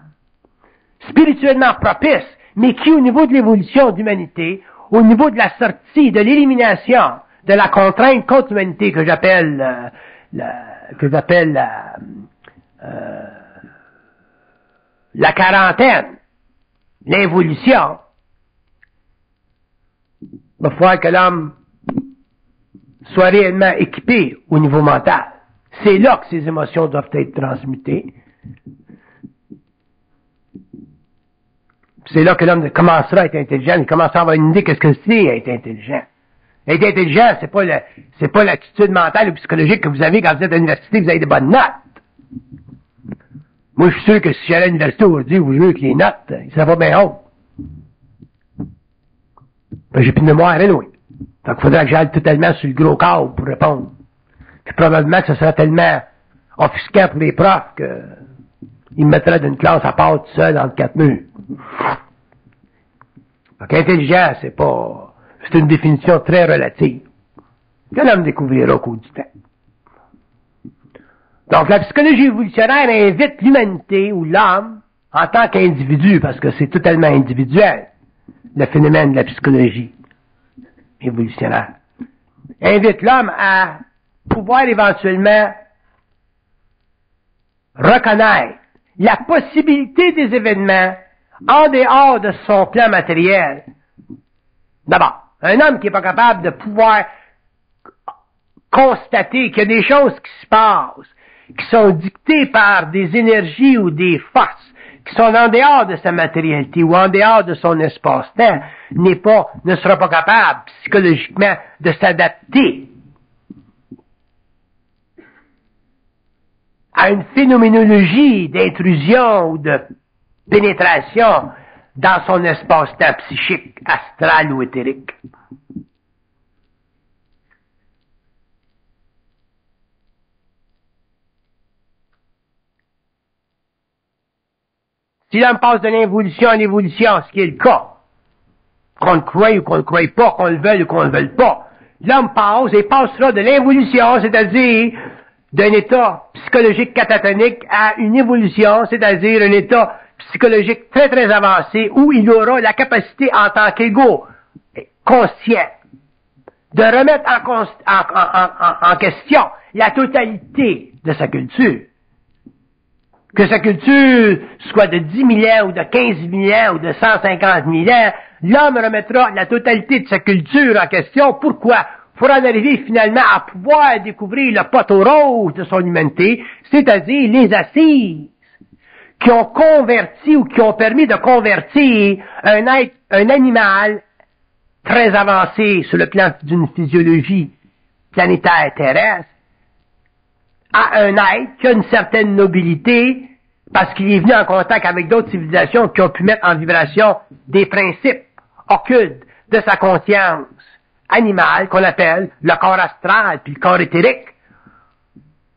spirituellement propice, mais qui, au niveau de l'évolution de l'humanité, au niveau de la sortie, de l'élimination de la contrainte contre l'humanité que j'appelle la quarantaine, l'évolution, il va falloir que l'homme soit réellement équipé au niveau mental. C'est là que ses émotions doivent être transmutées. C'est là que l'homme commencera à être intelligent, il commencera à avoir une idée de ce que c'est être intelligent. Être intelligent, c'est pas l'attitude mentale ou psychologique que vous avez quand vous êtes à l'université, vous avez des bonnes notes. Moi, je suis sûr que si j'allais à l'université aujourd'hui, vous jurez que les notes, ils seraient pas bien hautes. Ben, j'ai plus de mémoire, oui. Donc, il faudrait que j'aille totalement sur le gros câble pour répondre. Puis probablement que ce serait tellement offusquant pour les profs que ils me mettraient d'une classe à part tout seul entre quatre murs. Donc, intelligent, c'est une définition très relative. Que l'homme découvrira au cours du temps. Donc, la psychologie évolutionnaire invite l'humanité ou l'homme en tant qu'individu, parce que c'est totalement individuel, le phénomène de la psychologie évolutionnaire, invite l'homme à pouvoir éventuellement reconnaître la possibilité des événements en dehors de son plan matériel. D'abord, un homme qui n'est pas capable de pouvoir constater qu'il y a des choses qui se passent, qui sont dictées par des énergies ou des forces, qui sont en dehors de sa matérialité ou en dehors de son espace-temps, ne sera pas capable psychologiquement de s'adapter à une phénoménologie d'intrusion ou de pénétration dans son espace-temps psychique, astral ou éthérique. Si l'homme passe de l'involution à l'évolution, ce qui est le cas, qu'on le croie ou qu'on le croie pas, qu'on le veuille ou qu'on le veuille pas, l'homme passe et passera de l'involution, c'est-à-dire d'un état psychologique catatonique à une évolution, c'est-à-dire un état psychologique très très avancé où il aura la capacité en tant qu'égo conscient de remettre en question la totalité de sa culture. Que sa culture soit de 10 000 ans ou de 15 000 ans ou de 150 000 ans, l'homme remettra la totalité de sa culture en question. Pourquoi? Pour en arriver finalement à pouvoir découvrir le poteau rose de son humanité, c'est-à-dire les assises qui ont converti ou qui ont permis de convertir un animal très avancé sur le plan d'une physiologie planétaire terrestre à un être qui a une certaine nobilité parce qu'il est venu en contact avec d'autres civilisations qui ont pu mettre en vibration des principes occultes de sa conscience animale qu'on appelle le corps astral puis le corps éthérique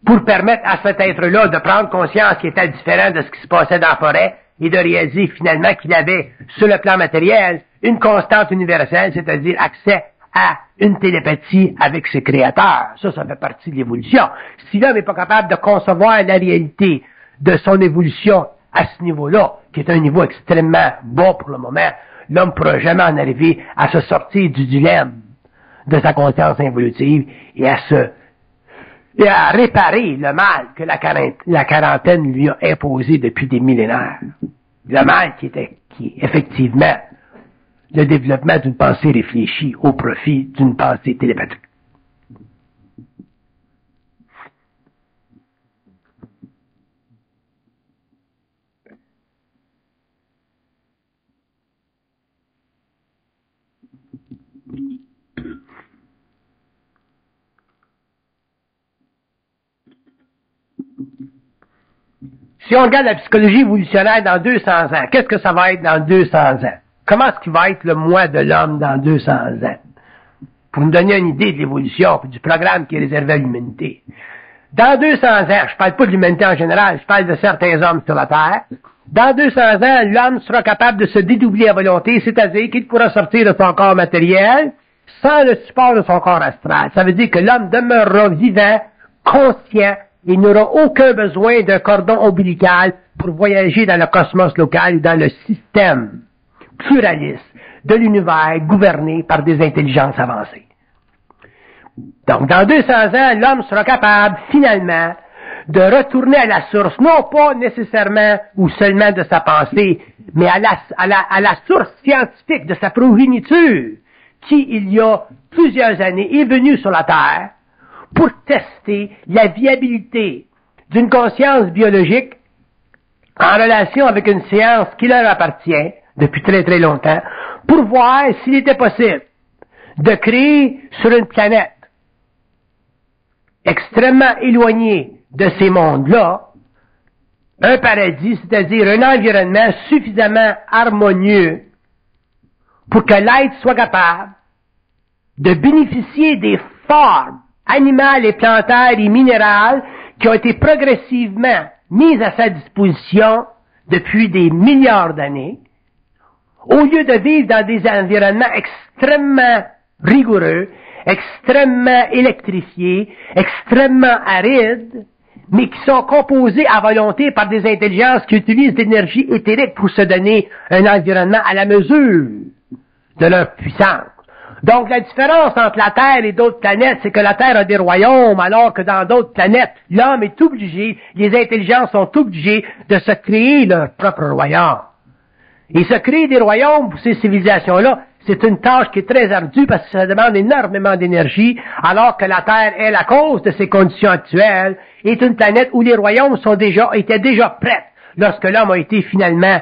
pour permettre à cet être-là de prendre conscience qu'il était différent de ce qui se passait dans la forêt et de réaliser finalement qu'il avait, sur le plan matériel, une constante universelle, c'est-à-dire accès à une télépathie avec ses créateurs. Ça fait partie de l'évolution. Si l'homme n'est pas capable de concevoir la réalité de son évolution à ce niveau-là, qui est un niveau extrêmement bas pour le moment, l'homme ne pourra jamais en arriver à se sortir du dilemme de sa conscience involutive et à réparer le mal que la quarantaine lui a imposé depuis des millénaires. Le mal qui est effectivement le développement d'une pensée réfléchie au profit d'une pensée télépathique. Si on regarde la psychologie évolutionnaire dans 200 ans, qu'est-ce que ça va être dans 200 ans? Comment est-ce qu'il va être le moi de l'homme dans 200 ans? Pour nous donner une idée de l'évolution et du programme qui est réservé à l'humanité. Dans 200 ans, je parle pas de l'humanité en général, je parle de certains hommes sur la Terre. Dans 200 ans, l'homme sera capable de se dédoubler à volonté, c'est-à-dire qu'il pourra sortir de son corps matériel sans le support de son corps astral. Ça veut dire que l'homme demeurera vivant, conscient, il n'aura aucun besoin d'un cordon ombilical pour voyager dans le cosmos local ou dans le système pluraliste de l'univers gouverné par des intelligences avancées. Donc, dans 200 ans, l'homme sera capable, finalement, de retourner à la source, non pas nécessairement ou seulement de sa pensée, mais à la source scientifique de sa progéniture, qui, il y a plusieurs années, est venue sur la Terre pour tester la viabilité d'une conscience biologique en relation avec une science qui leur appartient depuis très très longtemps, pour voir s'il était possible de créer sur une planète extrêmement éloignée de ces mondes-là un paradis, c'est-à-dire un environnement suffisamment harmonieux pour que l'être soit capable de bénéficier des formes animales et plantaires et minérales qui ont été progressivement mises à sa disposition depuis des milliards d'années, au lieu de vivre dans des environnements extrêmement rigoureux, extrêmement électrifiés, extrêmement arides, mais qui sont composés à volonté par des intelligences qui utilisent l'énergie éthérique pour se donner un environnement à la mesure de leur puissance. Donc, la différence entre la Terre et d'autres planètes, c'est que la Terre a des royaumes, alors que dans d'autres planètes, l'homme est obligé, les intelligences sont obligées de se créer leur propre royaume. Et se créer des royaumes pour ces civilisations-là, c'est une tâche qui est très ardue parce que ça demande énormément d'énergie, alors que la Terre est la cause de ces conditions actuelles, est une planète où les royaumes étaient déjà prêts lorsque l'homme a été finalement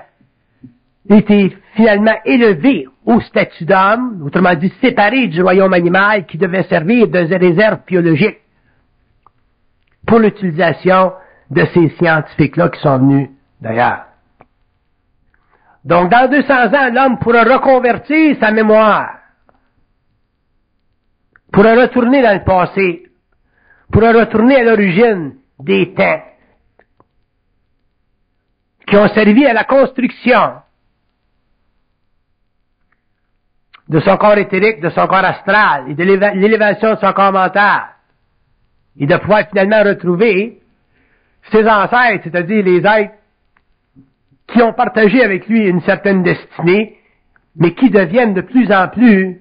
élevé au statut d'homme, autrement dit séparé du royaume animal qui devait servir de réserve biologique pour l'utilisation de ces scientifiques-là qui sont venus d'ailleurs. Donc, dans 200 ans, l'homme pourra reconvertir sa mémoire, pourra retourner dans le passé, pourra retourner à l'origine des temps qui ont servi à la construction de son corps éthérique, de son corps astral et de l'élévation de son corps mental, et de pouvoir finalement retrouver ses ancêtres, c'est-à-dire les êtres qui ont partagé avec lui une certaine destinée, mais qui deviennent de plus en plus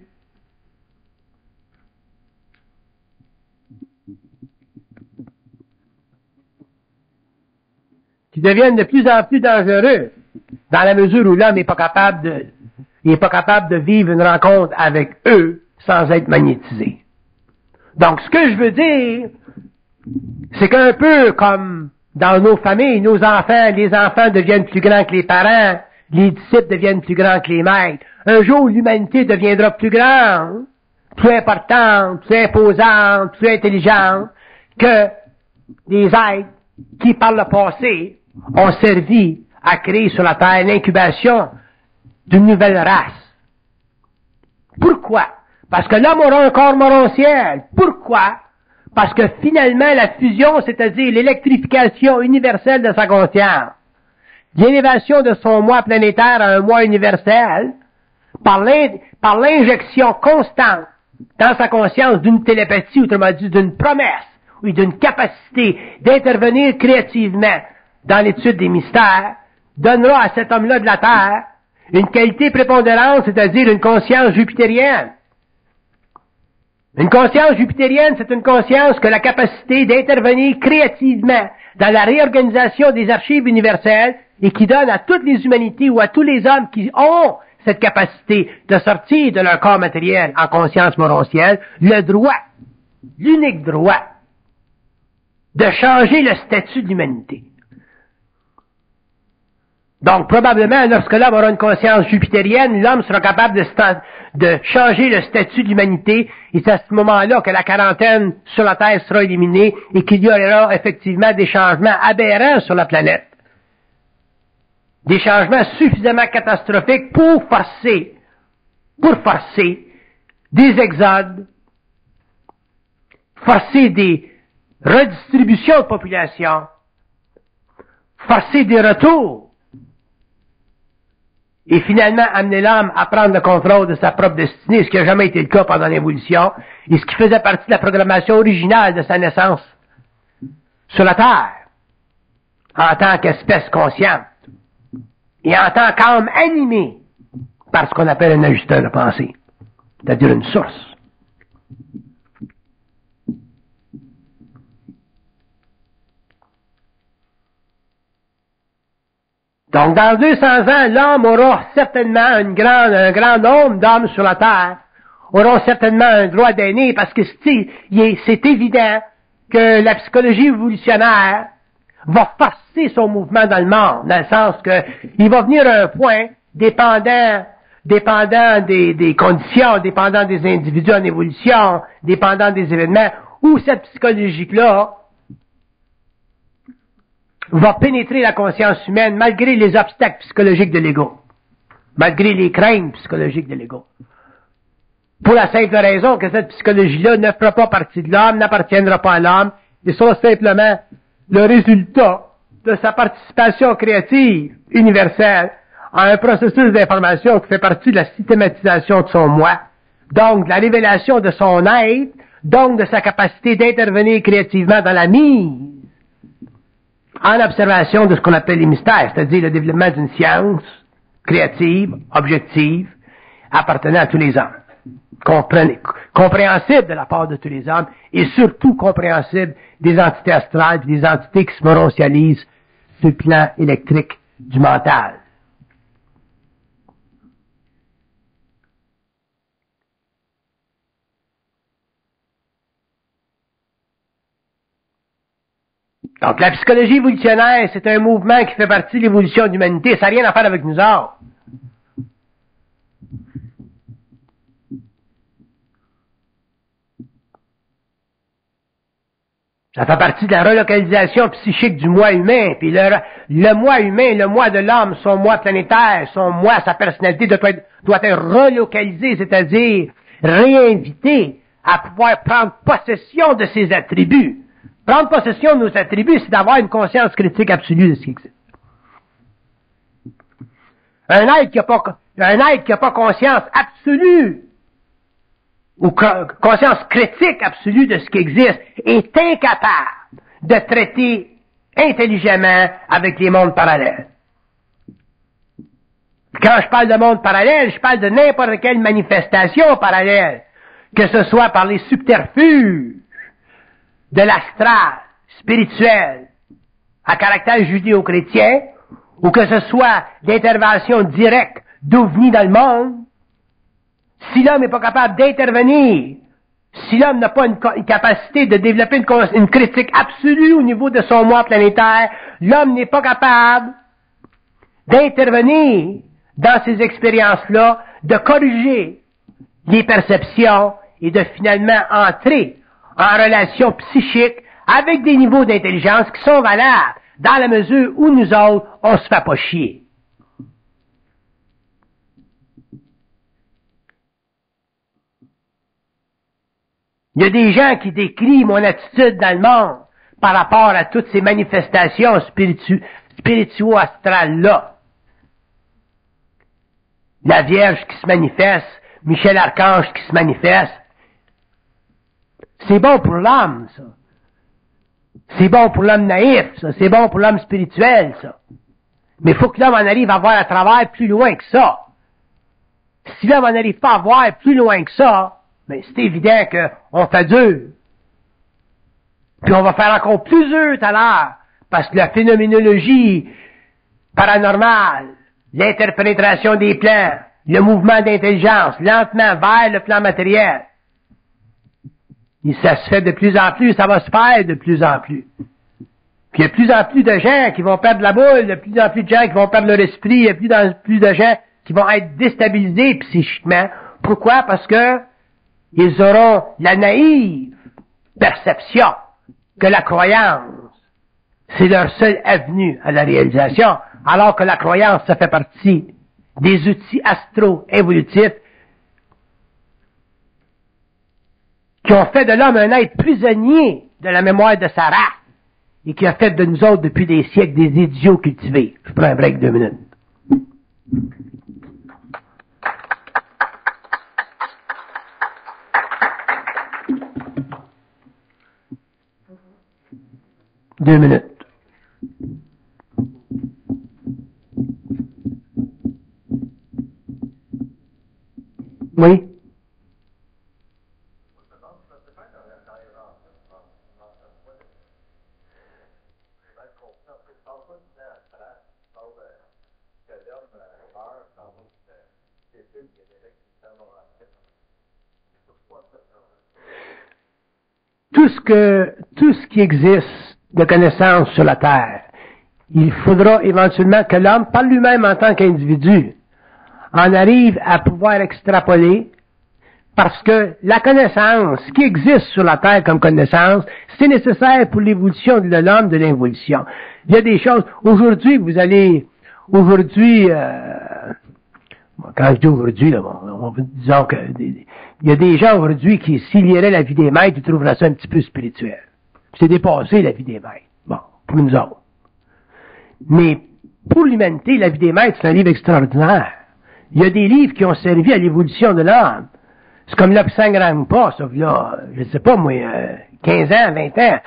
dangereux, dans la mesure où l'homme n'est pas capable de vivre une rencontre avec eux sans être magnétisé. Donc, ce que je veux dire, c'est qu'un peu comme dans nos familles, nos enfants, les enfants deviennent plus grands que les parents, les disciples deviennent plus grands que les maîtres. Un jour, l'humanité deviendra plus grande, plus importante, plus imposante, plus intelligente que des êtres qui, par le passé, ont servi à créer sur la Terre l'incubation d'une nouvelle race. Pourquoi? Parce que l'homme aura un corps morontiel. Pourquoi? Parce que finalement, la fusion, c'est-à-dire l'électrification universelle de sa conscience, l'élévation de son moi planétaire à un moi universel, par l'injection constante dans sa conscience d'une télépathie, autrement dit d'une promesse, ou d'une capacité d'intervenir créativement dans l'étude des mystères, donnera à cet homme-là de la Terre une qualité prépondérante, c'est-à-dire une conscience jupitérienne. Une conscience jupitérienne, c'est une conscience que la capacité d'intervenir créativement dans la réorganisation des archives universelles et qui donne à toutes les humanités ou à tous les hommes qui ont cette capacité de sortir de leur corps matériel en conscience morontielle, le droit, l'unique droit, de changer le statut de l'humanité. Donc, probablement, lorsque l'homme aura une conscience jupitérienne, l'homme sera capable de changer le statut de l'humanité, et c'est à ce moment-là que la quarantaine sur la Terre sera éliminée, et qu'il y aura effectivement des changements aberrants sur la planète. Des changements suffisamment catastrophiques pour forcer des exodes, forcer des redistributions de population, forcer des retours, et finalement amener l'homme à prendre le contrôle de sa propre destinée, ce qui n'a jamais été le cas pendant l'évolution, et ce qui faisait partie de la programmation originale de sa naissance sur la Terre, en tant qu'espèce consciente, et en tant qu'âme animée par ce qu'on appelle un ajusteur de pensée, c'est-à-dire une source. Donc, dans 200 ans, l'homme aura certainement un grand nombre d'hommes sur la Terre, auront certainement un droit d'aîné, parce que c'est évident que la psychologie évolutionnaire va forcer son mouvement dans le monde, dans le sens que il va venir à un point, dépendant des conditions, dépendant des individus en évolution, dépendant des événements, où cette psychologie-là va pénétrer la conscience humaine malgré les obstacles psychologiques de l'ego, malgré les craintes psychologiques de l'ego. Pour la simple raison que cette psychologie-là ne fera pas partie de l'homme, n'appartiendra pas à l'homme, et sera simplement le résultat de sa participation créative universelle à un processus d'information qui fait partie de la systématisation de son moi, donc de la révélation de son être, donc de sa capacité d'intervenir créativement dans la mise en observation de ce qu'on appelle les mystères, c'est-à-dire le développement d'une science créative, objective, appartenant à tous les hommes, compréhensible de la part de tous les hommes, et surtout compréhensible des entités astrales, des entités qui se morontialisent sur le plan électrique du mental. Donc, la psychologie évolutionnaire, c'est un mouvement qui fait partie de l'évolution de l'humanité. Ça n'a rien à faire avec nous autres. Ça fait partie de la relocalisation psychique du moi humain. Puis le moi humain, le moi de l'homme, son moi planétaire, son moi, sa personnalité doit être relocalisé, c'est-à-dire réinvité à pouvoir prendre possession de ses attributs. Prendre possession de nos attributs, c'est d'avoir une conscience critique absolue de ce qui existe. Un être qui n'a pas conscience absolue, ou conscience critique absolue de ce qui existe, est incapable de traiter intelligemment avec les mondes parallèles. Quand je parle de monde parallèle, je parle de n'importe quelle manifestation parallèle, que ce soit par les subterfuges de l'astral, spirituel, à caractère judéo-chrétien, ou que ce soit d'intervention directe d'OVNI dans le monde, si l'homme n'est pas capable d'intervenir, si l'homme n'a pas une capacité de développer une critique absolue au niveau de son moi planétaire, l'homme n'est pas capable d'intervenir dans ces expériences-là, de corriger les perceptions et de finalement entrer en relation psychique avec des niveaux d'intelligence qui sont valables, dans la mesure où nous autres, on se fait pas chier. Il y a des gens qui décrivent mon attitude dans le monde par rapport à toutes ces manifestations spirituo-astrales-là. La Vierge qui se manifeste, Michel Archange qui se manifeste. C'est bon pour l'homme, ça. C'est bon pour l'homme naïf, ça. C'est bon pour l'homme spirituel, ça. Mais il faut que l'homme en arrive à voir à travers plus loin que ça. Si l'homme en arrive pas à voir plus loin que ça, mais c'est évident qu'on fait dur. Puis on va faire encore plus dur tout à l'heure, parce que la phénoménologie paranormale, l'interprétation des plans, le mouvement d'intelligence, lentement vers le plan matériel, et ça se fait de plus en plus, ça va se faire de plus en plus. Puis il y a de plus en plus de gens qui vont perdre la boule, de plus en plus de gens qui vont perdre leur esprit, il y a de plus en plus de gens qui vont être déstabilisés psychiquement. Pourquoi? Parce que ils auront la naïve perception que la croyance, c'est leur seule avenue à la réalisation, alors que la croyance, ça fait partie des outils astro-évolutifs qui ont fait de l'homme un être prisonnier de la mémoire de sa race et qui a fait de nous autres depuis des siècles des idiots cultivés. Je prends un break 2 minutes. Deux minutes. Oui? Tout ce qui existe de connaissances sur la Terre, il faudra éventuellement que l'homme, par lui-même en tant qu'individu, en arrive à pouvoir extrapoler, parce que la connaissance qui existe sur la Terre comme connaissance, c'est nécessaire pour l'évolution de l'homme, de l'involution. Il y a des choses, aujourd'hui, quand je dis aujourd'hui, là, disons que il y a des gens aujourd'hui qui, s'ils liraient la vie des maîtres, ils trouveraient ça un petit peu spirituel. C'est dépassé, la vie des maîtres. Bon, pour nous autres. Mais, pour l'humanité, la vie des maîtres, c'est un livre extraordinaire. Il y a des livres qui ont servi à l'évolution de l'homme. C'est comme l'Obsangrampa, ça, là, je sais pas, moi, 15 ans, 20 ans.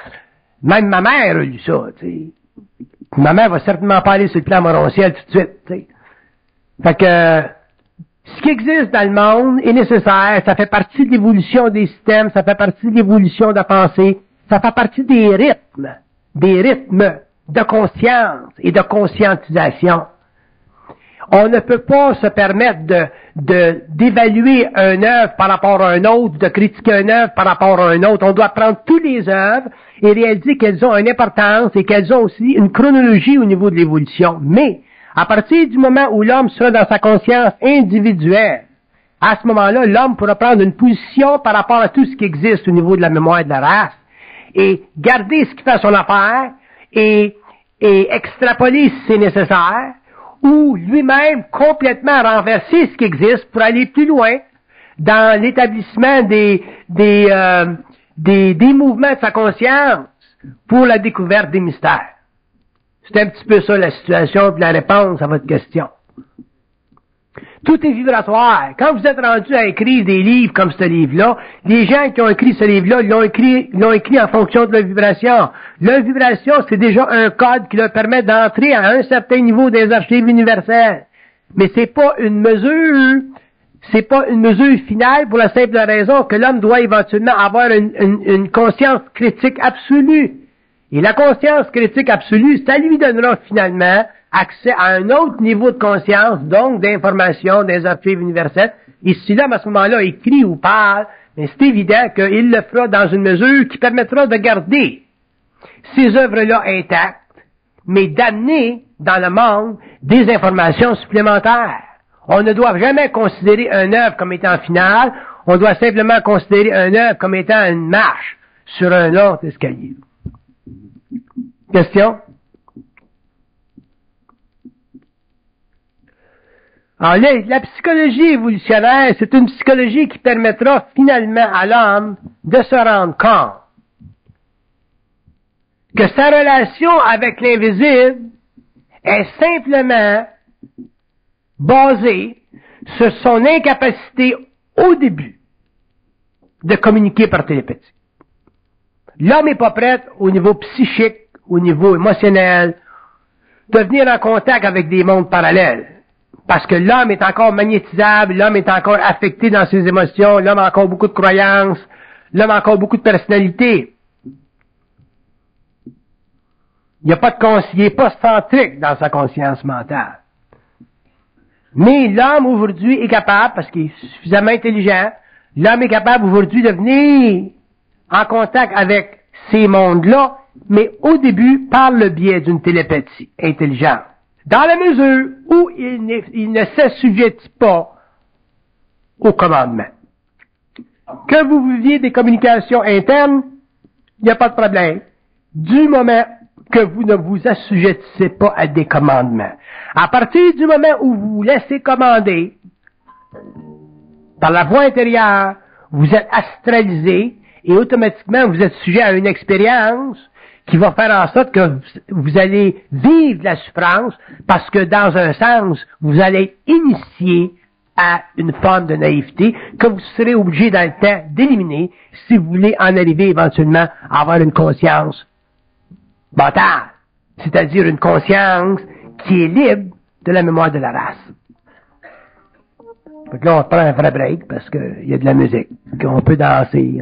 Même ma mère a lu ça, tu sais. Ma mère va certainement pas aller sur le plan morontiel tout de suite, tu sais. Fait que, ce qui existe dans le monde est nécessaire, ça fait partie de l'évolution des systèmes, ça fait partie de l'évolution de la pensée, ça fait partie des rythmes de conscience et de conscientisation. On ne peut pas se permettre d'évaluer une œuvre par rapport à une autre, de critiquer une œuvre par rapport à une autre. On doit prendre toutes les œuvres et réaliser qu'elles ont une importance et qu'elles ont aussi une chronologie au niveau de l'évolution. Mais, à partir du moment où l'homme sera dans sa conscience individuelle, à ce moment-là, l'homme pourra prendre une position par rapport à tout ce qui existe au niveau de la mémoire de la race et garder ce qui fait son affaire et extrapoler si c'est nécessaire ou lui-même complètement renverser ce qui existe pour aller plus loin dans l'établissement des mouvements de sa conscience pour la découverte des mystères. C'est un petit peu ça la situation et la réponse à votre question. Tout est vibratoire. Quand vous êtes rendu à écrire des livres comme ce livre-là, les gens qui ont écrit ce livre-là, l'ont écrit en fonction de la vibration. La vibration, c'est déjà un code qui leur permet d'entrer à un certain niveau des archives universelles. Mais c'est pas une mesure finale pour la simple raison que l'homme doit éventuellement avoir une conscience critique absolue. Et la conscience critique absolue, ça lui donnera finalement accès à un autre niveau de conscience, donc d'information des archives universelles. Et si l'homme à ce moment-là écrit ou parle, mais c'est évident qu'il le fera dans une mesure qui permettra de garder ces œuvres-là intactes, mais d'amener dans le monde des informations supplémentaires. On ne doit jamais considérer une œuvre comme étant finale, on doit simplement considérer une œuvre comme étant une marche sur un autre escalier. Question? Alors là, la psychologie évolutionnaire, c'est une psychologie qui permettra finalement à l'homme de se rendre compte que sa relation avec l'invisible est simplement basée sur son incapacité au début de communiquer par télépathie. L'homme n'est pas prêt au niveau psychique, au niveau émotionnel, de venir en contact avec des mondes parallèles. Parce que l'homme est encore magnétisable, l'homme est encore affecté dans ses émotions, l'homme a encore beaucoup de croyances, l'homme a encore beaucoup de personnalité. Il n'est pas centrique dans sa conscience mentale. Mais l'homme aujourd'hui est capable, parce qu'il est suffisamment intelligent, l'homme est capable aujourd'hui de venir en contact avec ces mondes-là, mais au début par le biais d'une télépathie intelligente. Dans la mesure où il ne s'assujettit pas au commandement. Que vous viviez des communications internes, il n'y a pas de problème. Du moment que vous ne vous assujettissez pas à des commandements. À partir du moment où vous vous laissez commander par la voie intérieure, vous êtes astralisé et automatiquement vous êtes sujet à une expérience qui va faire en sorte que vous allez vivre la souffrance parce que dans un sens, vous allez être initié à une forme de naïveté que vous serez obligé dans le temps d'éliminer si vous voulez en arriver éventuellement à avoir une conscience mentale, c'est-à-dire une conscience qui est libre de la mémoire de la race. Donc là, on prend un vrai break parce qu'il y a de la musique, qu'on peut danser.